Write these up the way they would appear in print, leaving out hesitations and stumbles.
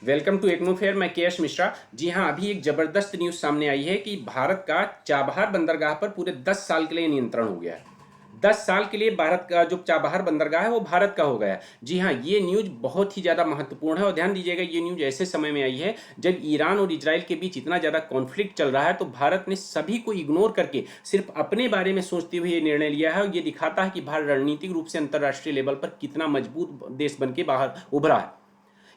Welcome to techno fair. मैं KS Mishra. जी हाँ, अभी एक जबरदस्त न्यूज़ सामने आई है कि भारत का चाबहार बंदरगाह पर पूरे 10 साल के लिए नियंत्रण हो गया है। 10 साल के लिए भारत का जो चाबहार बंदरगाह है वो भारत का हो गया है। जी हाँ, ये न्यूज़ बहुत ही ज़्यादा महत्वपूर्ण है और ध्यान दीजिएगा, ये न्यूज़ ऐसे समय में आई है जब ईरान और इजराइल के बीच इतना ज़्यादा कॉन्फ्लिक्ट चल रहा है। तो भारत ने सभी को इग्नोर करके सिर्फ अपने बारे में सोचते हुए ये निर्णय लिया है और ये दिखाता है कि भारत रणनीतिक रूप से अंतर्राष्ट्रीय लेवल पर कितना मजबूत देश बन के बाहर उभरा है।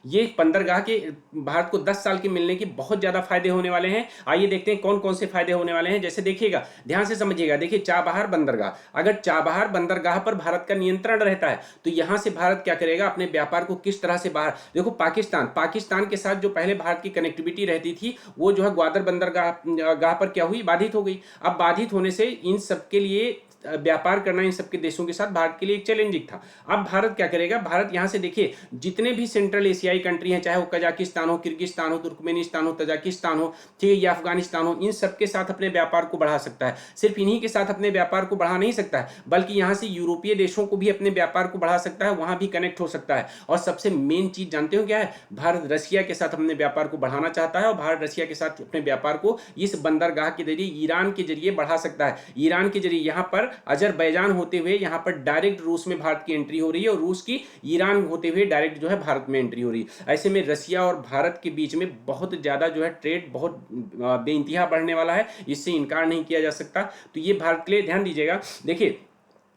ये बंदरगाह के भारत को 10 साल के मिलने के बहुत ज़्यादा फायदे होने वाले हैं। आइए देखते हैं कौन कौन से फायदे होने वाले हैं। जैसे देखिएगा, ध्यान से समझिएगा। देखिए, चाबहार बंदरगाह, अगर चाबहार बंदरगाह पर भारत का नियंत्रण रहता है तो यहां से भारत क्या करेगा, अपने व्यापार को किस तरह से बाहर देखो। पाकिस्तान के साथ जो पहले भारत की कनेक्टिविटी रहती थी वो जो है ग्वादर बंदरगाह पर क्या हुई, बाधित हो गई। अब बाधित होने से इन सबके लिए व्यापार करना इन सबके देशों के साथ भारत के लिए एक चैलेंजिंग था। अब भारत क्या करेगा, भारत यहां से देखिए जितने भी सेंट्रल एशियाई कंट्री हैं, चाहे वो कजाकिस्तान हो, किर्गिस्तान हो, तुर्कमेनिस्तान हो, तजाकिस्तान हो, ठीक है, या अफगानिस्तान हो, इन सबके साथ अपने व्यापार को बढ़ा सकता है। सिर्फ इन्हीं के साथ अपने व्यापार को बढ़ा नहीं सकता है, बल्कि यहां से यूरोपीय देशों को भी अपने व्यापार को बढ़ा सकता है, वहां भी कनेक्ट हो सकता है। और सबसे मेन चीज जानते हो क्या है, भारत रशिया के साथ अपने व्यापार को बढ़ाना चाहता है और भारत रशिया के साथ अपने व्यापार को इस बंदरगाह के जरिए, ईरान के जरिए बढ़ा सकता है। ईरान के जरिए यहां पर अजरबैजान होते हुए यहां पर डायरेक्ट रूस में भारत की एंट्री हो रही है और रूस की ईरान होते हुए डायरेक्ट जो है भारत में एंट्री हो रही है। ऐसे में रशिया और भारत के बीच में बहुत ज्यादा जो है ट्रेड बहुत बेइंतहा बढ़ने वाला है, इससे इनकार नहीं किया जा सकता। तो ये भारत के लिए, ध्यान दीजिएगा। देखिए,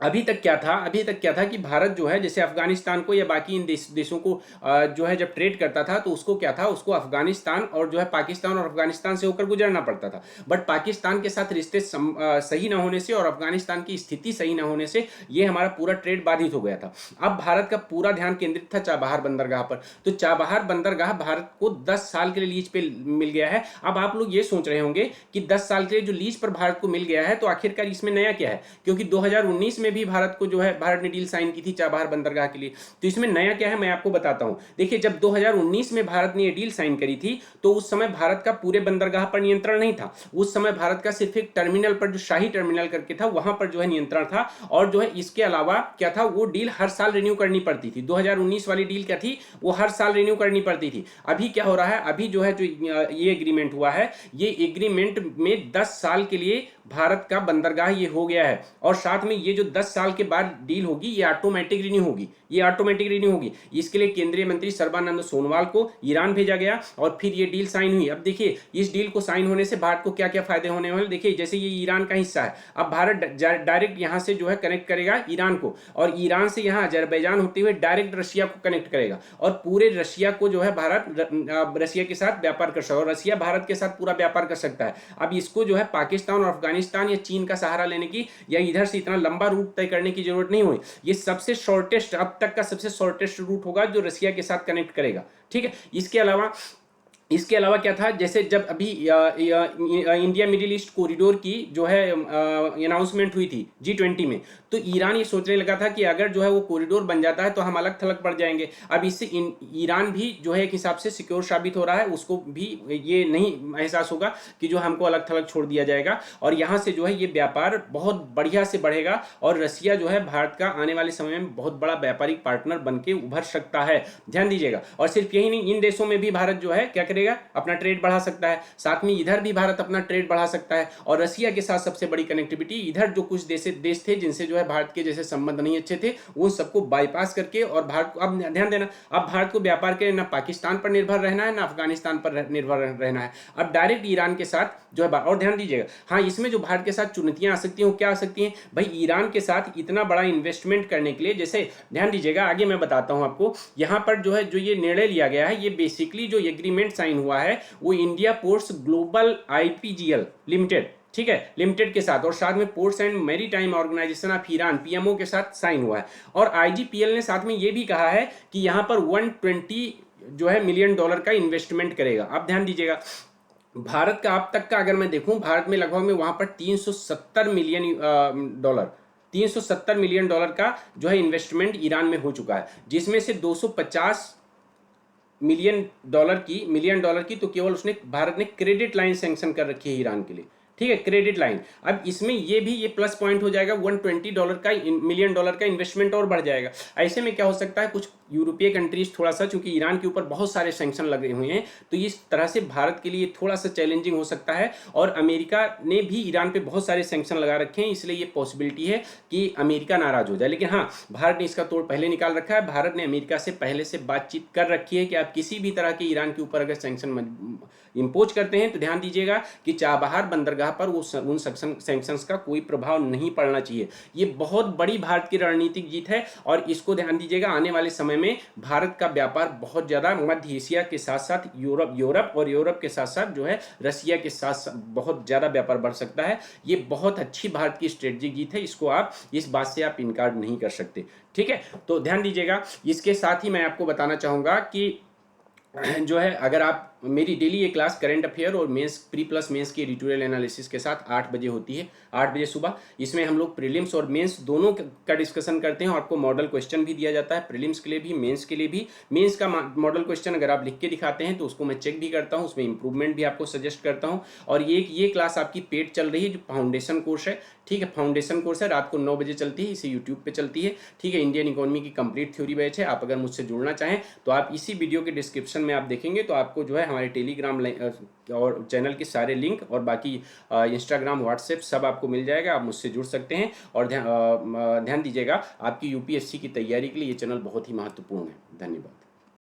अभी तक क्या था कि भारत जो है जैसे अफगानिस्तान को या बाकी इन देशों को जो है जब ट्रेड करता था तो उसको क्या था, उसको अफगानिस्तान और जो है पाकिस्तान और अफगानिस्तान से होकर गुजरना पड़ता था। बट पाकिस्तान के साथ रिश्ते सही ना होने से और अफगानिस्तान की स्थिति सही ना होने से ये हमारा पूरा ट्रेड बाधित हो गया था। अब भारत का पूरा ध्यान केंद्रित था चाबहार बंदरगाह पर। तो चाबहार बंदरगाह भारत को 10 साल के लिए लीज पे मिल गया है। अब आप लोग ये सोच रहे होंगे कि 10 साल के लिए जो लीज पर भारत को मिल गया है तो आखिरकार इसमें नया क्या है, क्योंकि 2019 में भी भारत को जो है भारत ने डील साइन की थी चाबहार बंदरगाह के लिए। तो इसमें नया क्या है मैं आपको बताता हूं। देखिए, जब 2019 में भारत ने ये डील साइन करी थी तो उस समय भारत का पूरे बंदरगाह पर नियंत्रण नहीं था। उस समय भारत का सिर्फ एक टर्मिनल पर, जो शाही टर्मिनल करके था, वहां पर जो है नियंत्रण था। और जो है इसके अलावा क्या था, वो डील हर साल रिन्यू करनी पड़ती थी। 2019 वाली डील क्या थी, वो हर साल रिन्यू करनी पड़ती थी। अभी क्या हो रहा है, अभी जो है जो ये एग्रीमेंट हुआ है, ये एग्रीमेंट में 10 साल के लिए भारत का बंदरगाह ये हो गया है। और साथ में ये जो 10 साल के बाद डील होगी ये ऑटोमेटिक रिन्यू होगी, इसके लिए केंद्रीय मंत्री सर्बानंद सोनोवाल को ईरान भेजा गया और फिर ये डील साइन हुई। अब देखिए, इस डील को साइन होने से भारत को क्या क्या फायदे होने वाले। देखिए, जैसे ये ईरान का हिस्सा है, अब भारत डायरेक्ट यहां से जो है कनेक्ट करेगा ईरान को, और ईरान से यहां अजरबैजान होते हुए डायरेक्ट रशिया को कनेक्ट करेगा, और पूरे रशिया को जो है भारत रशिया के साथ व्यापार कर सकता है और रशिया भारत के साथ पूरा व्यापार कर सकता है। अब इसको जो है पाकिस्तान और अफगानिस्तान या चीन का सहारा लेने की या इधर से इतना लंबा रूट तय करने की जरूरत नहीं हुई। ये सबसे शॉर्टेस्ट, अब तक का सबसे शॉर्टेस्ट रूट होगा जो रशिया के साथ कनेक्ट करेगा। ठीक है, इसके अलावा क्या था, जैसे जब अभी इंडिया मिडिल ईस्ट कॉरिडोर की जो है अनाउंसमेंट हुई थी G20 में, तो ईरान ये सोचने लगा था कि अगर जो है वो कॉरिडोर बन जाता है तो हम अलग थलग पड़ जाएंगे। अब इससे ईरान भी जो है एक हिसाब से सिक्योर साबित हो रहा है, उसको भी ये नहीं एहसास होगा कि जो हमको अलग थलग छोड़ दिया जाएगा, और यहाँ से जो है ये व्यापार बहुत बढ़िया से बढ़ेगा और रशिया जो है भारत का आने वाले समय में बहुत बड़ा व्यापारिक पार्टनर बन के उभर सकता है। ध्यान दीजिएगा। और सिर्फ यही नहीं, इन देशों में भी भारत जो है क्या करेगा, अपना ट्रेड बढ़ा सकता है, साथ में इधर भी भारत अपना ट्रेड बढ़ा सकता है। और रशिया के साथ सबसे बड़ी कनेक्टिविटी, इधर जो कुछ देश थे जिनसे जो है भारत के जैसे संबंध नहीं अच्छे थे, वो सबको बाईपास करके, और भारत को अब ध्यान देना, अब भारत को व्यापार के ना पाकिस्तान पर निर्भर रहना है ना अफगानिस्तान पर निर्भर रहना है, अब डायरेक्ट ईरान के साथ जो है। और ध्यान दीजिएगा, हाँ, इसमें जो भारत के साथ चुनौतियां आ सकती हैं वो क्या आ सकती हैं भाई, ईरान के साथ इतना बड़ा इन्वेस्टमेंट करने के लिए, जैसे ध्यान दीजिएगा, आगे मैं बताता हूं आपको। यहां पर जो है जो ये निर्णय लिया गया है, ये बेसिकली जो एग्रीमेंट साइन हुआ है वो India ports global IPGL limited, ठीक है, लिमिटेड के साथ, और साथ में ports and maritime organisation of Iran PMO के साथ साइन हुआ है। और IGPL ने साथ में ये भी कहा है कि यहां पर 120 जो है मिलियन डॉलर का इन्वेस्टमेंट करेगा। अब ध्यान दीजिएगा, भारत का अब तक का अगर मैं देखूं, भारत में लगभग में वहां पर 370 मिलियन डॉलर का जो है इन्वेस्टमेंट ईरान में हो चुका है, जिसमें से 250 मिलियन डॉलर की तो केवल उसने, भारत ने क्रेडिट लाइन सैंक्शन कर रखी है ईरान के लिए। ठीक है, क्रेडिट लाइन। अब इसमें ये प्लस पॉइंट हो जाएगा, $120 का मिलियन डॉलर का इन्वेस्टमेंट और बढ़ जाएगा। ऐसे में क्या हो सकता है, कुछ यूरोपीय कंट्रीज थोड़ा सा, चूंकि ईरान के ऊपर बहुत सारे सैंक्शन लगे हुए हैं, तो इस तरह से भारत के लिए थोड़ा सा चैलेंजिंग हो सकता है। और अमेरिका ने भी ईरान पे बहुत सारे सैंक्शन लगा रखे हैं, इसलिए ये पॉसिबिलिटी है कि अमेरिका नाराज हो जाए। लेकिन हाँ, भारत ने इसका तोड़ पहले निकाल रखा है। भारत ने अमेरिका से पहले से बातचीत कर रखी है कि आप किसी भी तरह के ईरान के ऊपर अगर सैंक्शन इंपोज करते हैं तो ध्यान दीजिएगा कि चाबहार बंदरगाह पर उन सैंक्शंस का कोई प्रभाव नहीं पड़ना चाहिए। ये बहुत बड़ी भारत की रणनीतिक जीत है और इसको ध्यान दीजिएगा, आने वाले समय में भारत का व्यापार बहुत ज़्यादा मध्य एशिया के साथ साथ यूरोप और यूरोप के साथ साथ जो है रसिया के साथ बहुत ज़्यादा व्यापार बढ़ सकता है। ये बहुत अच्छी भारत की स्ट्रेटजिक जीत है, इसको आप इस बात से आप इनकार नहीं कर सकते। ठीक है, तो ध्यान दीजिएगा। इसके साथ ही मैं आपको बताना चाहूँगा कि जो है, अगर आप मेरी डेली ये क्लास करंट अफेयर और मेंस प्री प्लस मेंस की एडिटोरियल एनालिसिस के साथ 8 बजे होती है, 8 बजे सुबह। इसमें हम लोग प्रीलिम्स और मेंस दोनों का डिस्कशन करते हैं और आपको मॉडल क्वेश्चन भी दिया जाता है, प्रीलिम्स के लिए भी मेंस के लिए भी। मेंस का मॉडल क्वेश्चन अगर आप लिख के दिखाते हैं तो उसको मैं चेक भी करता हूँ, उसमें इंप्रूवमेंट भी आपको सजेस्ट करता हूँ। और ये क्लास आपकी पेड चल रही है, जो फाउंडेशन कोर्स है, ठीक है, फाउंडेशन कोर्स है, रात को 9 बजे चलती है, इसे यूट्यूब पे चलती है, ठीक है। इंडियन इकोनॉमी की कंप्लीट थ्योरी बैच है। आप अगर मुझसे जुड़ना चाहें तो आप इसी वीडियो के डिस्क्रिप्शन में आप देखेंगे तो आपको जो है हमारे टेलीग्राम और चैनल के सारे लिंक और बाकी इंस्टाग्राम व्हाट्सएप सब आपको मिल जाएगा, आप मुझसे जुड़ सकते हैं। और ध्यान दीजिएगा, आपकी यूपीएससी की तैयारी के लिए ये चैनल बहुत ही महत्वपूर्ण है। धन्यवाद।